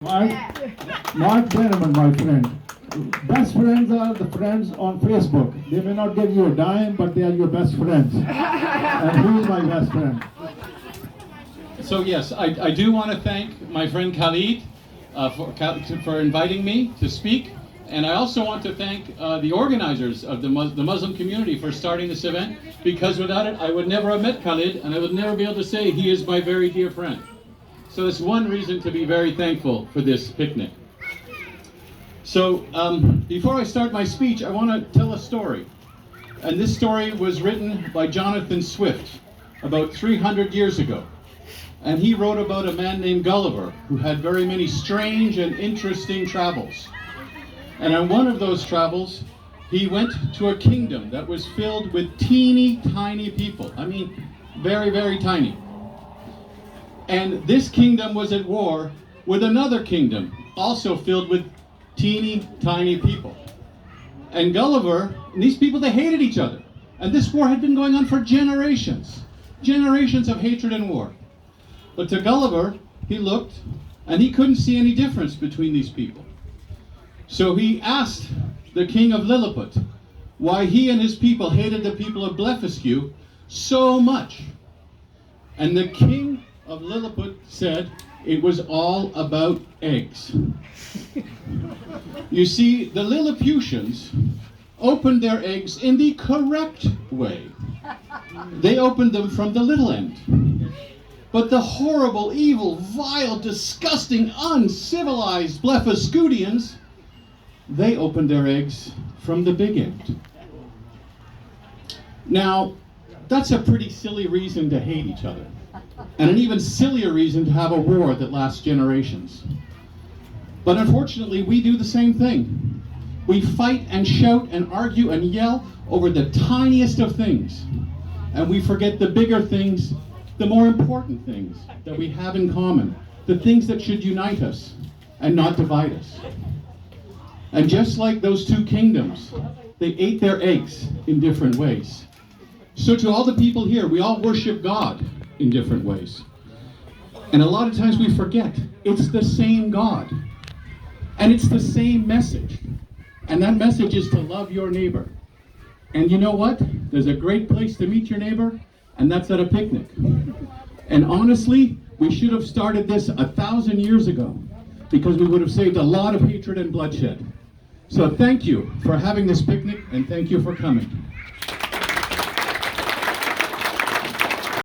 Mark, Mark Benjamin, my friend. Best friends are the friends on Facebook. They may not give you a dime, but they are your best friends. And who is my best friend? So yes, I do want to thank my friend Khalid for inviting me to speak. And I also want to thank the organizers of the Muslim community for starting this event, because without it, I would never have met Khalid, and I would never be able to say he is my very dear friend. So that's one reason to be very thankful for this picnic. So before I start my speech, I want to tell a story. And this story was written by Jonathan Swift about 300 years ago. And he wrote about a man named Gulliver who had very many strange and interesting travels. And on one of those travels, he went to a kingdom that was filled with teeny tiny people. I mean, very, very tiny. And this kingdom was at war with another kingdom, also filled with teeny tiny people. And Gulliver, and these people, they hated each other. And this war had been going on for generations. Generations of hatred and war. But to Gulliver, he looked, and he couldn't see any difference between these people. So he asked the king of Lilliput why he and his people hated the people of Blefuscu so much. And the king of Lilliput said it was all about eggs. You see, the Lilliputians opened their eggs in the correct way. They opened them from the little end. But the horrible, evil, vile, disgusting, uncivilized Blefuscudians, they opened their eggs from the big end. Now, that's a pretty silly reason to hate each other. And an even sillier reason to have a war that lasts generations. But unfortunately, we do the same thing. We fight and shout and argue and yell over the tiniest of things. And we forget the bigger things, the more important things that we have in common, the things that should unite us and not divide us. And just like those two kingdoms, they ate their eggs in different ways. So to all the people here, we all worship God in different ways. And a lot of times we forget, it's the same God. And it's the same message. And that message is to love your neighbor. And you know what? There's a great place to meet your neighbor, and that's at a picnic. And honestly, we should have started this 1,000 years ago, because we would have saved a lot of hatred and bloodshed. So thank you for having this picnic, and thank you for coming.